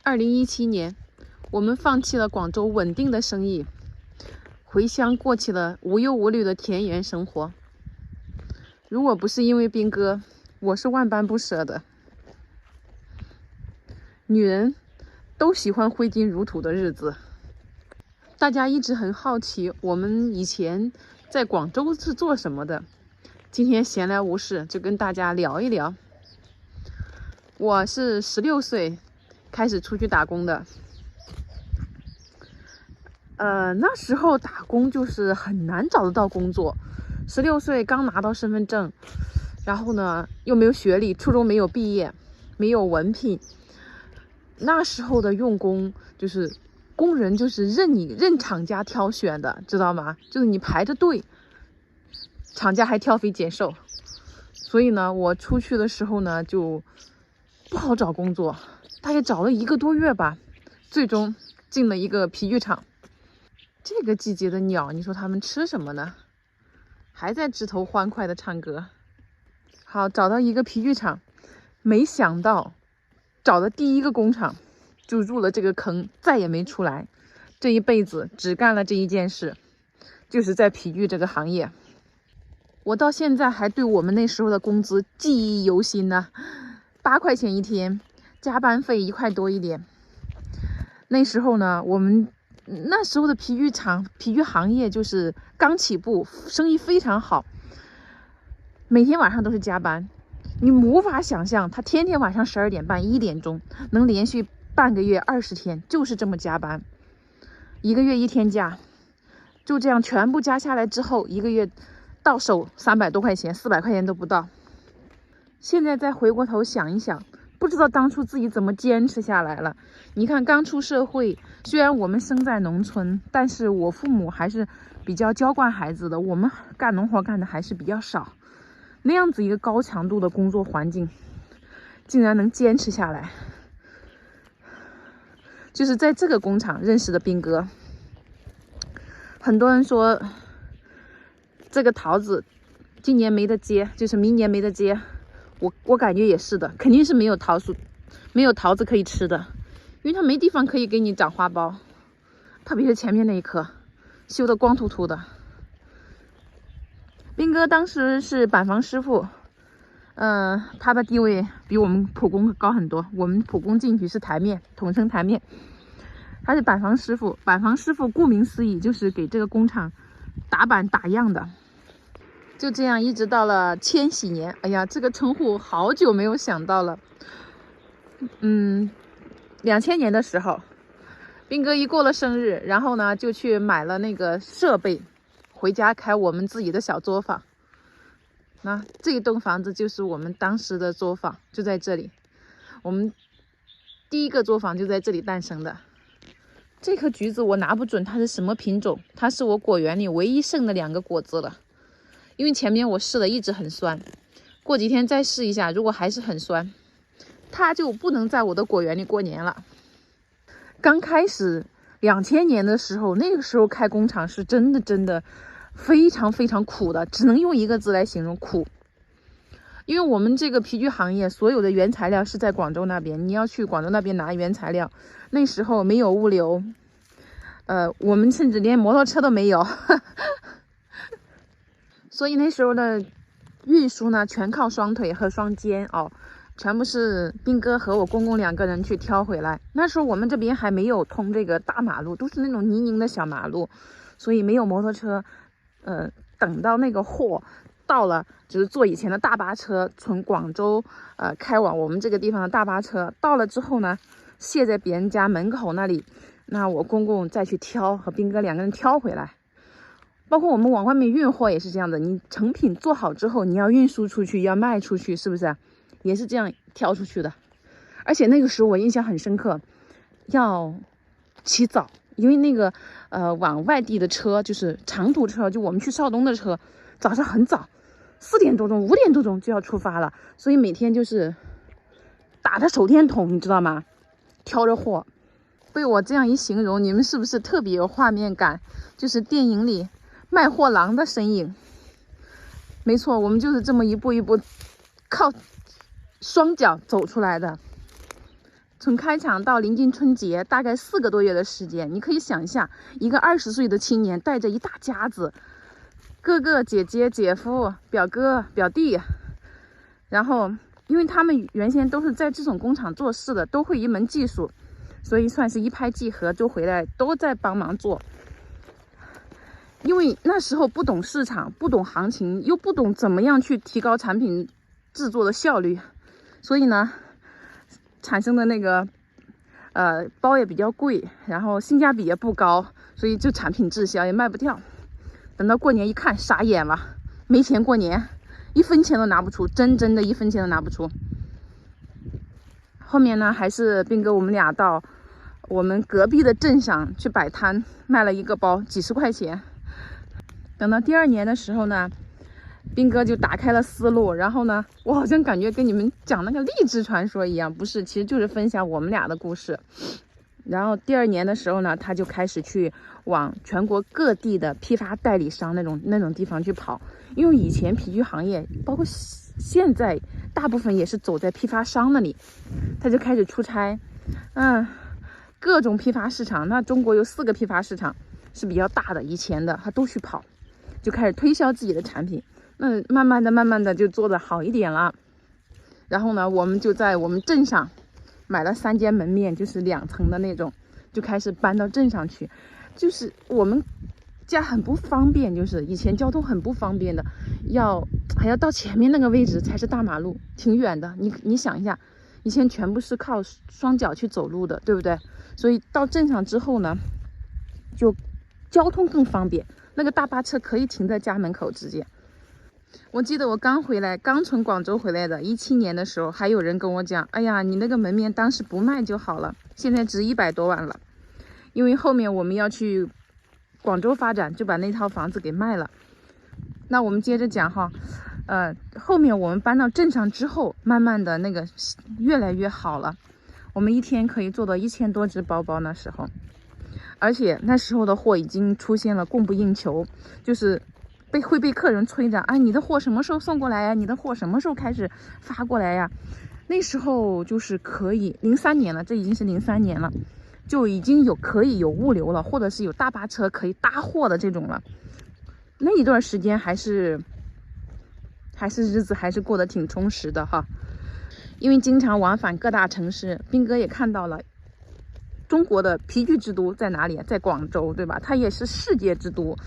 2017年，我们放弃了广州稳定的生意，回乡过起了无忧无虑的田园生活。如果不是因为兵哥，我是万般不舍的。女人都喜欢挥金如土的日子。大家一直很好奇，我们以前在广州是做什么的？今天闲来无事，就跟大家聊一聊。我是16岁开始出去打工的。那时候打工就是很难找得到工作。16岁刚拿到身份证，然后呢又没有学历，初中没有毕业，没有文凭。那时候的用工就是工人，就是任厂家挑选的，知道吗？就是你排着队，厂家还挑肥拣瘦。所以呢，我出去的时候呢就不好找工作，大概找了1个多月吧，最终进了一个皮具厂。这个季节的鸟，你说它们吃什么呢？还在枝头欢快的唱歌。好，找到一个皮具厂，没想到找的第一个工厂就入了这个坑，再也没出来。这一辈子只干了这一件事，就是在皮具这个行业。我到现在还对我们那时候的工资记忆犹新呢，8块钱一天，加班费1块多一点。那时候呢，我们那时候的皮具厂、皮具行业就是刚起步，生意非常好，每天晚上都是加班。你无法想象，他天天晚上12点半、1点钟能连续半个月20天，就是这么加班，1个月1天假，就这样全部加下来之后，1个月到手300多块钱，400块钱都不到。现在再回过头想一想，不知道当初自己怎么坚持下来了。你看，刚出社会，虽然我们生在农村，但是我父母还是比较娇惯孩子的，我们干农活干的还是比较少。那样子一个高强度的工作环境，竟然能坚持下来。就是在这个工厂认识的兵哥。很多人说这个桃子今年没得接，就是明年没得接。我感觉也是的，肯定是没有桃子可以吃的，因为它没地方可以给你长花苞，特别是前面那一棵修得光秃秃的。兵哥当时是板房师傅，他的地位比我们普工高很多。我们普工进去是台面，统称台面。他是板房师傅，板房师傅顾名思义就是给这个工厂打板打样的。就这样一直到了千禧年，哎呀，这个称呼好久没有想到了。2000年的时候，兵哥一过了生日，然后呢就去买了那个设备，回家开我们自己的小作坊。那这一栋房子就是我们当时的作坊，就在这里。我们第一个作坊就在这里诞生的。这颗橘子我拿不准它是什么品种，它是我果园里唯一剩的2个果子了。因为前面我试了一直很酸，过几天再试一下，如果还是很酸，它就不能在我的果园里过年了。刚开始2000年的时候，那个时候开工厂是真的非常非常苦的，只能用1个字来形容，苦。因为我们这个皮具行业所有的原材料是在广州那边，你要去广州那边拿原材料，那时候没有物流，我们甚至连摩托车都没有所以那时候的运输呢全靠双腿和双肩全部是兵哥和我公公2个人去挑回来。那时候我们这边还没有通这个大马路，都是那种泥泞的小马路，所以没有摩托车。等到那个货到了，就是坐以前的大巴车从广州开往我们这个地方的大巴车到了之后呢，卸在别人家门口那里，那我公公再去挑，和兵哥2个人挑回来。包括我们往外面运货也是这样的，你成品做好之后，你要运输出去，要卖出去，是不是也是这样挑出去的？而且那个时候我印象很深刻，要起早，因为那个往外地的车，就是长途车，就我们去邵东的车，早上很早，4点多钟、5点多钟就要出发了，所以每天就是打着手电筒，你知道吗？挑着货。被我这样一形容，你们是不是特别有画面感？就是电影里卖货郎的身影。没错，我们就是这么一步一步靠双脚走出来的。从开场到临近春节，大概4个多月的时间，你可以想一下，一个20岁的青年带着一大家子，哥哥姐姐、姐夫、表哥、表弟，然后因为他们原先都是在这种工厂做事的，都会一门技术，所以算是一拍即合，就回来都在帮忙做。因为那时候不懂市场，不懂行情，又不懂怎么样去提高产品制作的效率，所以呢，产生的那个包也比较贵，然后性价比也不高，所以就产品滞销也卖不掉。等到过年一看，傻眼了，没钱过年，1分钱都拿不出，真的1分钱都拿不出。后面呢，还是斌哥我们俩到我们隔壁的镇上去摆摊，卖了一个包几十块钱。等到第2年的时候呢，斌哥就打开了思路，然后呢，我好像感觉跟你们讲那个励志传说一样，不是，其实就是分享我们俩的故事。然后第2年的时候呢，他就开始去往全国各地的批发代理商那种地方去跑，因为以前皮具行业，包括现在大部分也是走在批发商那里，他就开始出差，各种批发市场，那中国有4个批发市场是比较大的，以前的他都去跑，就开始推销自己的产品。那慢慢的就做得好一点了。然后呢，我们就在我们镇上买了3间门面，就是2层的那种，就开始搬到镇上去。就是我们家很不方便，就是以前交通很不方便的，还要到前面那个位置才是大马路，挺远的。你想一下，以前全部是靠双脚去走路的，对不对？所以到镇上之后呢，就交通更方便，那个大巴车可以停在家门口直接。我记得我刚从广州回来的17年的时候，还有人跟我讲，哎呀，你那个门面当时不卖就好了，现在值100多万了。因为后面我们要去广州发展，就把那套房子给卖了。那我们接着讲哈，后面我们搬到镇上之后，慢慢的那个越来越好了，我们一天可以做到1000多只包包那时候，而且那时候的货已经出现了供不应求，就是会被客人催着，你的货什么时候送过来呀？你的货什么时候开始发过来呀？那时候就是可以03年了，这已经是03年了，就已经可以有物流了，或者是有大巴车可以搭货的这种了。那一段时间还是日子还是过得挺充实的哈，因为经常往返各大城市，斌哥也看到了中国的皮具之都在哪里，在广州，对吧？它也是世界之都，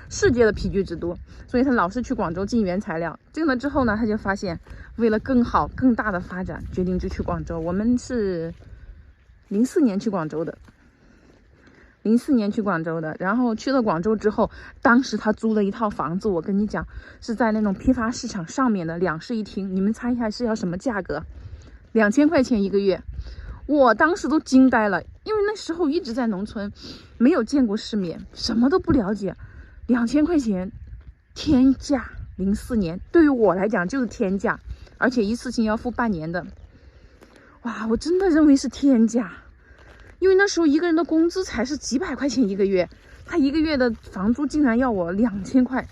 世界的皮具之都，所以他老是去广州进原材料。进了之后呢，他就发现为了更好更大的发展，决定就去广州。我们是04年去广州的，04年去广州的。然后去了广州之后，当时他租了一套房子，我跟你讲，是在那种批发市场上面的2室1厅，你们猜一下是要什么价格？2000块钱1个月。我当时都惊呆了，因为那时候一直在农村，没有见过世面，什么都不了解。2000块钱，天价！04年对于我来讲就是天价，而且一次性要付半年的。哇，我真的认为是天价，因为那时候一个人的工资才是几百块钱1个月，他1个月的房租竟然要我2000块。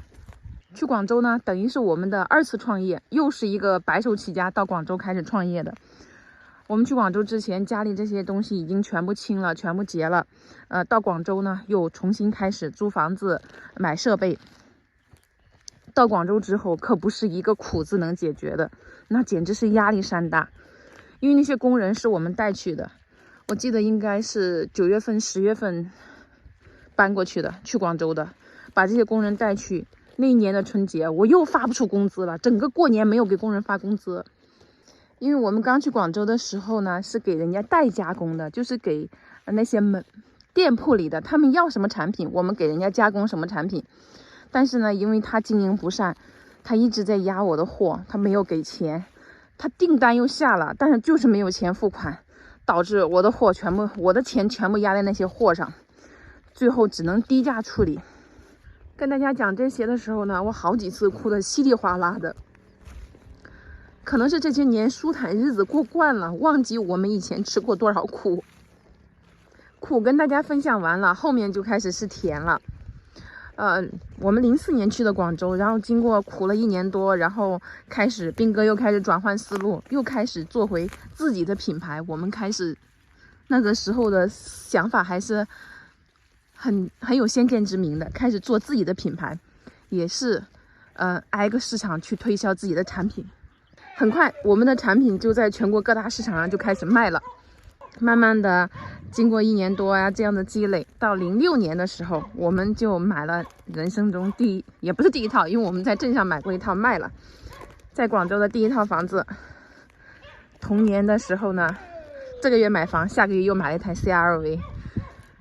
去广州呢，等于是我们的2次创业，又是一个白手起家到广州开始创业的。我们去广州之前，家里这些东西已经全部清了，全部结了。到广州呢，又重新开始租房子、买设备。到广州之后，可不是一个苦字能解决的，那简直是压力山大。因为那些工人是我们带去的，我记得应该是9月份、10月份搬过去的，去广州的，把这些工人带去。那一年的春节，我又发不出工资了，整个过年没有给工人发工资。因为我们刚去广州的时候呢，是给人家代加工的，就是给那些店铺里的，他们要什么产品，我们给人家加工什么产品。但是呢，因为他经营不善，他一直在压我的货，他没有给钱，他订单又下了，但是就是没有钱付款，导致我的钱全部压在那些货上，最后只能低价处理。跟大家讲这些的时候呢，我好几次哭得稀里哗啦的。可能是这些年舒坦日子过惯了，忘记我们以前吃过多少苦。苦跟大家分享完了，后面就开始是甜了。我们04年去的广州，然后经过苦了1年多，然后斌哥又开始转换思路，又开始做回自己的品牌。我们开始那个时候的想法还是很有先见之明的，开始做自己的品牌，也是挨个市场去推销自己的产品。很快我们的产品就在全国各大市场上就开始卖了。慢慢的经过1年多呀这样的积累，到06年的时候，我们就买了人生中也不是第一套，因为我们在镇上买过一套卖了，在广州的第1套房子。同年的时候呢，这个月买房，下个月又买了一台 CRV，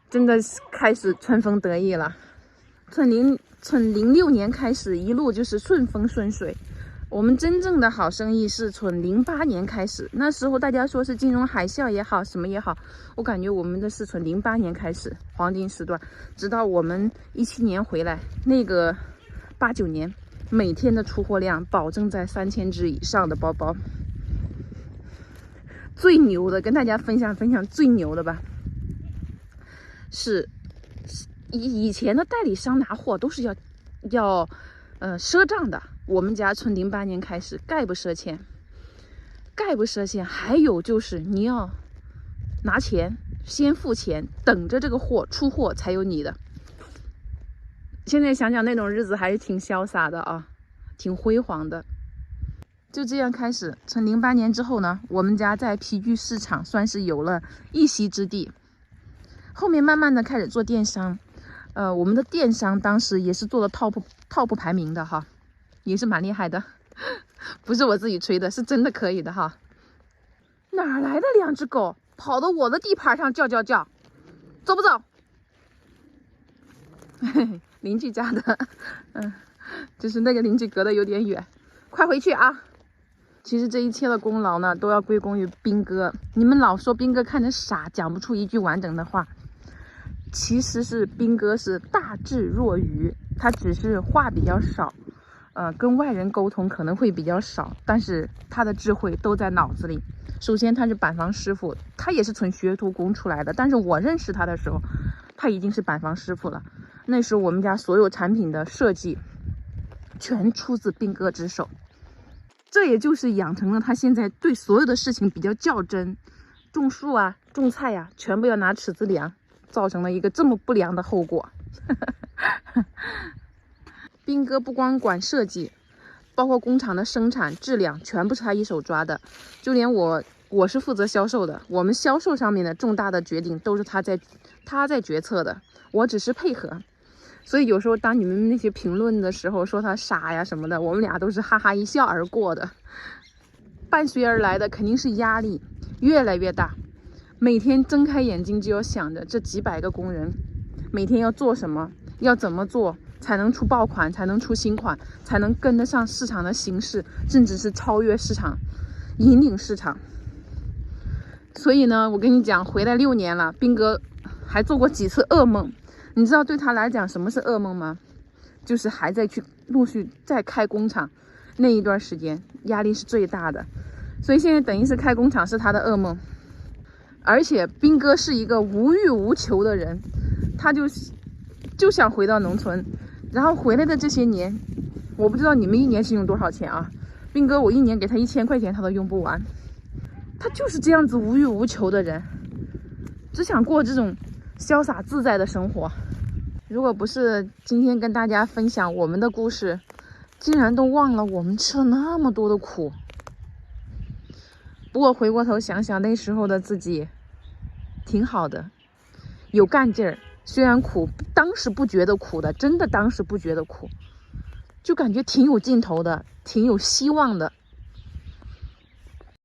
真的开始春风得意了。从06年开始一路就是顺风顺水。我们真正的好生意是从08年开始，那时候大家说是金融海啸也好，什么也好，我感觉我们的是从08年开始黄金时段，直到我们17年回来，那个8、9年，每天的出货量保证在3000只以上的包包。最牛的，跟大家分享最牛的吧，是以前的代理商拿货都是要赊账的。我们家从08年开始概不赊欠，还有就是你要拿钱，先付钱，等着这个货出货才有你的。现在想想那种日子还是挺潇洒的啊，挺辉煌的。就这样开始，从08年之后呢，我们家在皮具市场算是有了一席之地。后面慢慢的开始做电商，我们的电商当时也是做了 top 排名的哈，也是蛮厉害的，不是我自己吹的，是真的可以的哈。哪来的2只狗跑到我的地盘上叫，走不走？邻居家的，就是那个邻居隔得有点远，快回去啊！其实这一切的功劳呢，都要归功于斌哥。你们老说斌哥看着傻，讲不出一句完整的话，其实是斌哥是大智若愚，他只是话比较少，跟外人沟通可能会比较少，但是他的智慧都在脑子里。首先他是板房师傅，他也是从学徒工出来的，但是我认识他的时候，他已经是板房师傅了。那时候我们家所有产品的设计全出自斌哥之手，这也就是养成了他现在对所有的事情比较较真，种树啊种菜呀，全部要拿尺子量，造成了一个这么不良的后果。斌哥不光管设计，包括工厂的生产质量全部是他一手抓的，就连我是负责销售的，我们销售上面的重大的决定都是他在决策的，我只是配合。所以有时候当你们那些评论的时候说他傻呀什么的，我们俩都是哈哈一笑而过的。伴随而来的肯定是压力越来越大，每天睁开眼睛就要想着这几百个工人每天要做什么，要怎么做才能出爆款，才能出新款，才能跟得上市场的形势，甚至是超越市场，引领市场。所以呢，我跟你讲，回来6年了，斌哥还做过几次噩梦。你知道对他来讲什么是噩梦吗？就是还在去陆续再开工厂，那一段时间压力是最大的。所以现在等于是开工厂是他的噩梦。而且斌哥是一个无欲无求的人，他就想回到农村。然后回来的这些年，我不知道你们1年是用多少钱啊？斌哥我1年给他1000块钱他都用不完。他就是这样子无欲无求的人，只想过这种潇洒自在的生活。如果不是今天跟大家分享我们的故事，竟然都忘了我们吃了那么多的苦。不过回过头想想，那时候的自己挺好的，有干劲儿。虽然苦，当时不觉得苦的，真的当时不觉得苦，就感觉挺有劲头的，挺有希望的。